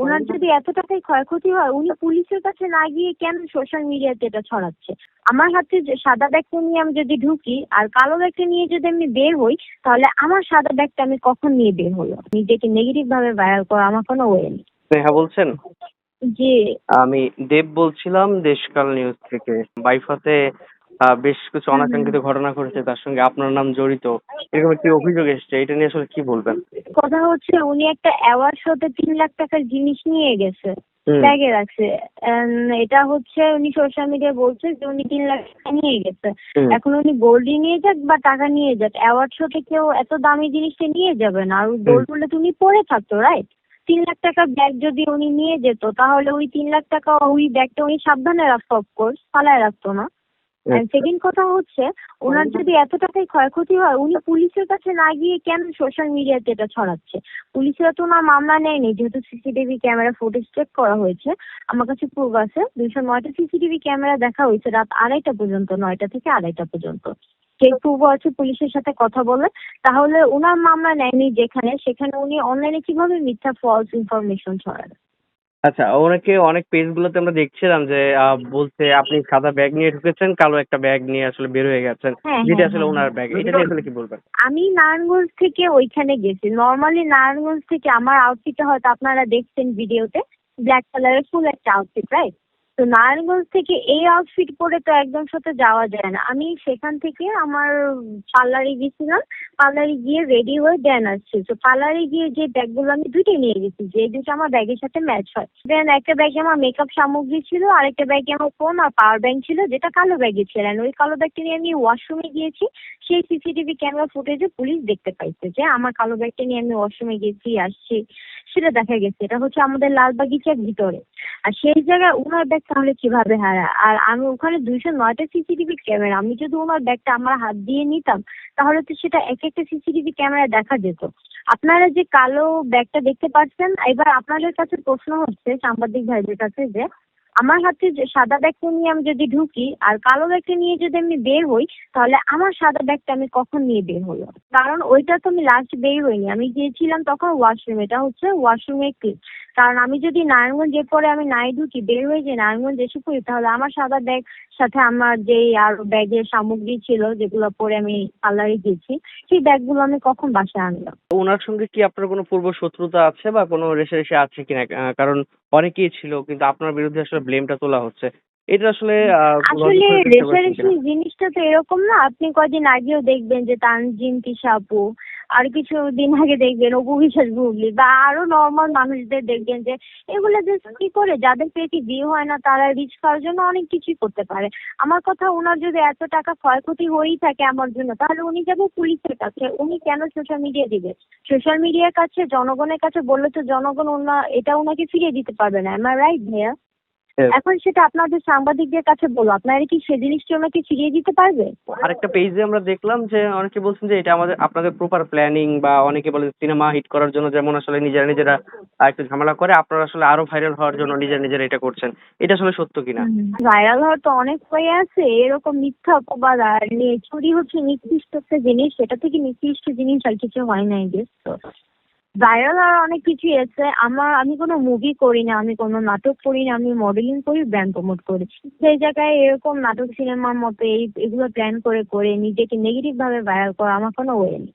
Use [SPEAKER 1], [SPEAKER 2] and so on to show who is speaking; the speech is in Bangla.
[SPEAKER 1] ওনার যদি এত টাকায় ক্ষয়ক্ষতি হয়, উনি পুলিশের কাছে না গিয়ে কেন সোশ্যাল মিডিয়াতে এটা ছড়াচ্ছে? আমার হাতে যে সাদা ব্যাগটা নিয়ে আমি যদি ঢুকি আর কালো ব্যাগটা নিয়ে যদি আমি বের হই, তাহলে আমার সাদা ব্যাগটা আমি কখন নিয়ে বের হলো? নিজেকে নেগেটিভ ভাবে ভাইরাল করা আমার কোনো ওয়ে নেই।
[SPEAKER 2] স্নেহা বলছেন?
[SPEAKER 1] জি।
[SPEAKER 2] আমি দেব বলছিলাম দেশকাল নিউজ থেকে। বাইফাতে বেশ কিছু
[SPEAKER 1] হুম, হুম।
[SPEAKER 2] অনাকাঙ্ক্ষিত ঘটনা ঘটেছে, তার সঙ্গে আপনার নাম জড়িত। এরকম একটি অভিযোগ এসছে, এটা নিয়ে আসলে কি বলবেন?
[SPEAKER 1] কথা হচ্ছে উনি একটা অ্যাওয়ার্ড শোতে 3 লাখ টাকার জিনিস নিয়ে গেছে,
[SPEAKER 2] হুম।
[SPEAKER 1] ব্যাগে রাখছে। এটা হচ্ছে উনি সোশ্যাল মিডিয়ায় বলছে যে উনি 3 লাখ টাকা নিয়ে গেছে।
[SPEAKER 2] হুম।
[SPEAKER 1] এখন উনি গোল্ডই নিয়ে যাক বা টাকা নিয়ে যাক, অ্যাওয়ার্ড শোতে কেউ এত দামি জিনিসটা নিয়ে যাবে না। আর গোল্ড বললে তো উনি পরে থাকতো, রাইট? 3 লাখ টাকার ব্যাগ যদি উনি নিয়ে যেত, তাহলে ওই 3 লাখ টাকা ওই ব্যাগটা উনি সাবধানে রাখতো, অফকোর্স ফালায় রাখতো না। সেকেন্ড কথা হচ্ছে, ওনার যদি এত টাকায় ক্ষয়ক্ষতি হয়, উনি পুলিশের কাছে না গিয়ে কেন সোশ্যাল মিডিয়াতে এটা ছড়াচ্ছে? পুলিশরা তো ওনার মামলা নেয়নি, যেহেতু সিসিটিভি ক্যামেরা ফুটেজ চেক করা হয়েছে। আমার কাছে প্রুফ আছে, 209টা সিসিটিভি ক্যামেরা দেখা হয়েছে রাত 2:30 পর্যন্ত, 9টা থেকে 2:30 পর্যন্ত। সেই প্রুফও আছে পুলিশের সাথে কথা বলে। তাহলে ওনার মামলা নেয়নি যেখানে, সেখানে উনি অনলাইনে কিভাবে মিথ্যা ফলস ইনফরমেশন ছড়ান?
[SPEAKER 2] আচ্ছা, অনেক পেজ গুলোতে আমরা দেখছিলাম যে বলছে আপনি সাদা ব্যাগ নিয়ে ঢুকেছেন, কালো একটা ব্যাগ নিয়ে আসলে বের হয়ে গেছেন,
[SPEAKER 1] হ্যাঁ,
[SPEAKER 2] যেটা
[SPEAKER 1] হ্যাঁ,
[SPEAKER 2] আসলে
[SPEAKER 1] হ্যাঁ,
[SPEAKER 2] ওনার
[SPEAKER 1] হ্যাঁ।
[SPEAKER 2] ব্যাগ। এটা নিয়ে আসলে কি বলবেন?
[SPEAKER 1] আমি নারায়ণগঞ্জ থেকে ওইখানে গেছি। নরমালি নারায়ণগঞ্জ থেকে আমার আউটফিটটা হয়তো আপনারা দেখছেন ভিডিওতে, ব্ল্যাক কালারের ফুল একটা আউটফিট, রাইট? তো নারায়ণগঞ্জ থেকে এই আউটফিট পরে তো একদম সাথে যাওয়া যায় না। আমি সেখান থেকে আমার পার্লারে গেছিলাম, পার্লারে গিয়ে রেডি হয়ে দেন আসছি। তো পার্লারে গিয়ে যে ব্যাগগুলো আমি দুইটাই নিয়ে গেছি, যে দুটো আমার ব্যাগের সাথে ম্যাচ হয়। দেন একটা ব্যাগে আমার মেকআপ সামগ্রী ছিল, আরেকটা ব্যাগে আমার ফোন আর পাওয়ার ব্যাংক ছিল, যেটা কালো ব্যাগে ছিল। And ওই কালো ব্যাগটা নিয়ে আমি ওয়াশরুমে গিয়েছি। সেই সিসিটিভি ক্যামেরা ফুটেজে পুলিশ দেখতে পাইছে যে আমার কালো ব্যাগটা নিয়ে আমি ওয়াশরুমে গেছি, আসছি, সেটা দেখা গেছে। এটা হচ্ছে আমাদের লালবাগিচার ভিতরে। আর সেই জায়গায় ওনার ব্যাগ তাহলে কিভাবে হারায়? আর আমি ওখানে 209টা সিসিটিভি ক্যামেরা, আমি যদি ওনার ব্যাগটা আমার হাত দিয়ে নিতাম, তাহলে তো সেটা এক একটা সিসিটিভি ক্যামেরায় দেখা যেত। আপনারা যে কালো ব্যাগটা দেখতে পাচ্ছেন, এবার আপনাদের কাছে প্রশ্ন হচ্ছে সাংবাদিক ভাইদের কাছে, যে আমার হাতে যে সাদা ব্যাগটা নিয়ে আমি যদি ঢুকি আর কালো ব্যাগটা নিয়ে যদি আমি বের হই, তাহলে আমার সাদা ব্যাগটা আমি কখন নিয়ে বের হলো? কারণ ওইটা তো আমি লাস্ট বের হইনি, আমি গিয়েছিলাম তখন ওয়াশরুম। এটা হচ্ছে ওয়াশরুমের ক্লিপ। কারণ আমি যদি নারায়ণগঞ্জের পরে আমি নাই ঢুকি, বের হয়ে যে নারায়ণগঞ্জ এসে পড়ি, তাহলে আমার সাদা ব্যাগ সাথে আমার যেই আর ব্যাগের সামগ্রী ছিল যেগুলো পরে আমি পার্লারে গেছি, সেই ব্যাগগুলো আমি কখন বাসায় আনলাম?
[SPEAKER 2] ওনার সঙ্গে কি আপনার কোনো পূর্ব শত্রুতা আছে বা কোনো রেষারেষি আছে কিনা? কারণ অনেকেই ছিল, কিন্তু আপনার বিরুদ্ধে আসলে ব্লেমটা তোলা হচ্ছে। এটা আসলে
[SPEAKER 1] আসলে
[SPEAKER 2] লজিক করে চেষ্টা করেছেন
[SPEAKER 1] রেষারেষি
[SPEAKER 2] কিনা?
[SPEAKER 1] জিনিসটা তো এরকম না। আপনি কয়দিন আগেও দেখবেন যে তানজিম তিশা আপু, আর কিছুদিন আগে দেখবেন অপু বিশ্বাস বুবলি, বা আরো নর্মাল মানুষদের দেখবেন যে এগুলো জাস্ট কি করে, যাদের পেটে বিয়ে হয় না তারা রিচ পাওয়ার জন্য অনেক কিছুই করতে পারে। আমার কথা, ওনার যদি এত টাকা ক্ষয়ক্ষতি হয়েই থাকে আমার জন্য, তাহলে উনি যাবে পুলিশের কাছে, উনি কেন সোশ্যাল মিডিয়া দিবে? সোশ্যাল মিডিয়ার কাছে, জনগণের কাছে বললে তো জনগণ এটা ওনাকে ফিরিয়ে দিতে পারবে না। আমার রাইট ভাইয়া?
[SPEAKER 2] Yes.
[SPEAKER 1] এখন সেটা আপনাদের সাংবাদিকদের কাছে বলো, আপনারা কি সে জিনিসটা ওনাকে ফিরিয়ে দিতে পারবে?
[SPEAKER 2] আরেকটা পেজে আমরা দেখলাম যে অনেকে বলছেন যে এটা আপনাদের প্রপার প্ল্যানিং, বা অনেকে বলে সিনেমা হিট করার জন্য যেমন আসলে নিজেরা নিজেরা একটু ঝামেলা করে, আপনারা আসলে আরো ভাইরাল হওয়ার জন্য নিজেরা নিজেরা এটা করছেন। এটা আসলে সত্য কিনা?
[SPEAKER 1] ভাইরাল হওয়ার তো অনেক ওয়ে আছে। এরকম মিথ্যা অপবাদ আর চুরি হচ্ছে নিকৃষ্ট একটা জিনিস, সেটা থেকে নিকৃষ্ট জিনিস আর কিছু হয় না এই দেশ। তো ভাইরাল আর অনেক কিছুই আছে। আমি কোনো মুভি করি না, আমি কোনো নাটক করি না, আমি মডেলিং করি, ব্র্যান্ড প্রমোট করি। সেই জায়গায় এরকম নাটক সিনেমার মতো এগুলো প্ল্যান করে করে নিজেকে নেগেটিভ ভাবে ভাইরাল করা আমার কোনো ওয়ে নেই।